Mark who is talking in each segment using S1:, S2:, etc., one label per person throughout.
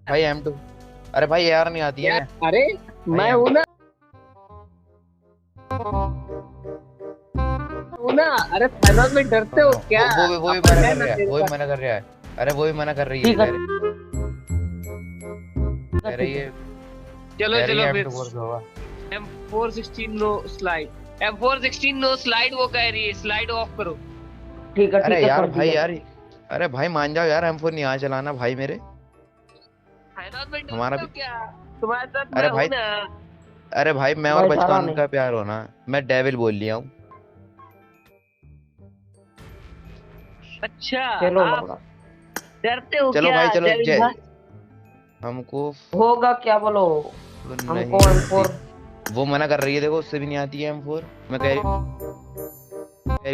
S1: भाई M2। अरे भाई यार नहीं आती है।
S2: अरे मैं हूं ना, अरे फाइनल में डरते हो क्या?
S1: वो भी
S2: अपन
S1: मना
S2: है
S1: कर
S2: ना
S1: रहा है,
S2: तेरे
S1: वो भी
S2: पास।
S1: मना कर रहा है। अरे वो भी मना कर रही है,
S3: ठीक है
S1: कह रही है,
S2: चलो
S1: कह रही
S2: चलो
S1: है
S2: फिर।
S1: M2 फोर्स होगा।
S2: M416 no slide, M416 no slide वो कह रही है, स्लाइड ऑफ करो।
S1: अरे
S3: ठीक है
S1: यार
S3: कर
S1: भाई
S3: दिया।
S1: यार, अरे भाई मान जाओ यार, M4 नहीं आ चलाना भाई मेरे।
S2: फाइनल में
S1: हमारा
S2: डरते हो
S1: भी।
S2: क्या? तुम्हारे साथ
S1: अरे
S2: मैं हूं
S1: भाई,
S2: ना।
S1: अरे भाई मैं और
S3: भाई चला
S1: बचपन
S3: नहीं।
S1: का प्यार होना। मैं डेविल बोल लिया हूँ।
S2: अच्छा,
S3: चलो
S2: आप
S3: लौड़ा।
S2: डरते हो
S1: चलो
S2: क्या
S1: भाई चलो
S2: डेविल
S1: जय।
S2: भाई?
S1: हमको
S3: होगा क्या बोलो। हमको
S1: नहीं आती।
S3: M4।
S1: वो मना कर रही है, देखो उससे भी नहीं आती है M4। मैं कह रही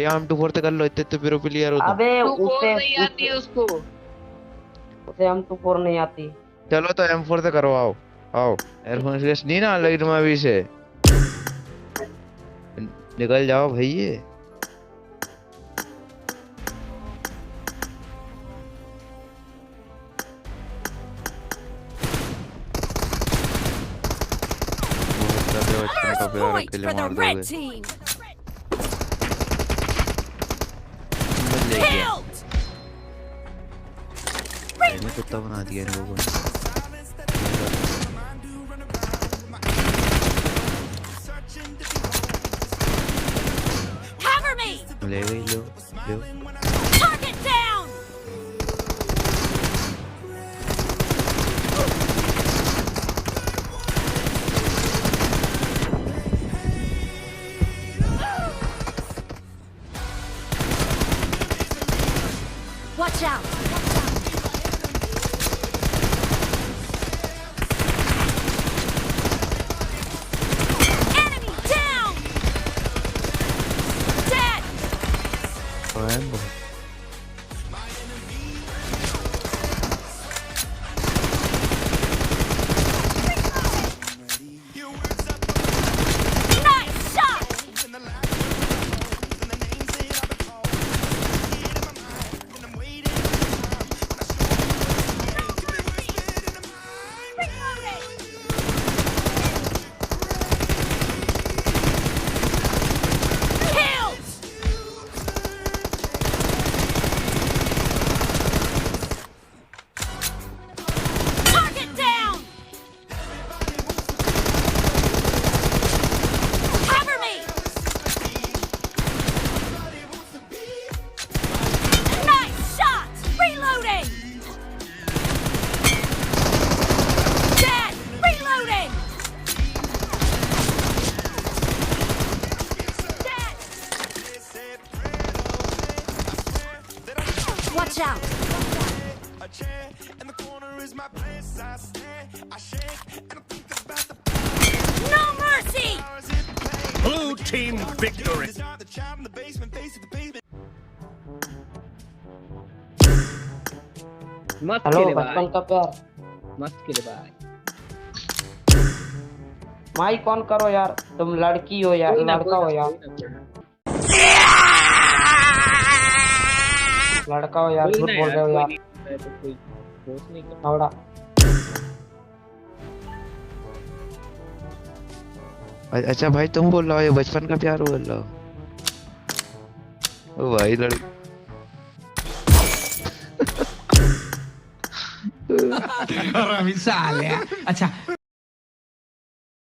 S1: हूँ M2 4 से कर लो, इतने इतने प्रो प्लेयर हो तुम।
S3: अबे
S2: टू फोर
S3: उसे
S2: नहीं आती है उसको।
S3: उसे M24 नहीं आती।
S1: चलो तो M4 से करो, आओ। आओ। एयरफोन केस नहीं ना लगी तुम अभी से। निकल जाओ भाई ये। बहुत ज्यादा बचपन का
S4: First
S1: प्यार
S4: point
S1: अकेले
S4: for the
S1: मार
S4: red
S1: दोगे।
S4: team.
S1: मिल ले गया।
S4: Killed.
S1: मैंने कुत्ता बना दिया इन लोगों ने।
S4: Cover me.
S1: ले गई, लो लो।
S4: Target down. Watch out. Enemy down. Dead. Nice shot. Killed. Target down. Cover me. Nice shot. Reloading. Dead. Reloading. Dead. Watch out. No mercy.
S5: Blue team victory.
S2: मस्त
S3: हेलो
S2: खेले
S3: बचपन
S2: भाई,
S3: का प्यार।
S2: मस्त खेले भाई।
S3: माई कौन करो यार, तुम लड़की हो यार,
S2: कोई ना
S3: लड़का
S2: कोई
S3: हो
S2: ना
S3: यार।
S2: कोई ना कोई ना
S3: लड़का हो यार,
S2: कोई
S3: झूठ
S2: ना
S3: बोल
S2: यार,
S3: रहे हो
S2: कोई
S3: यार।
S2: नहीं। मैं तो कोई दोस्त नहीं करता।
S3: लौड़ा।
S1: अच्छा भाई तुम बोल रहे हो, ये बचपन का प्यार बोल रहे हो। ओ भाई लड़की।
S5: Ora mi sale, eh? अच्छा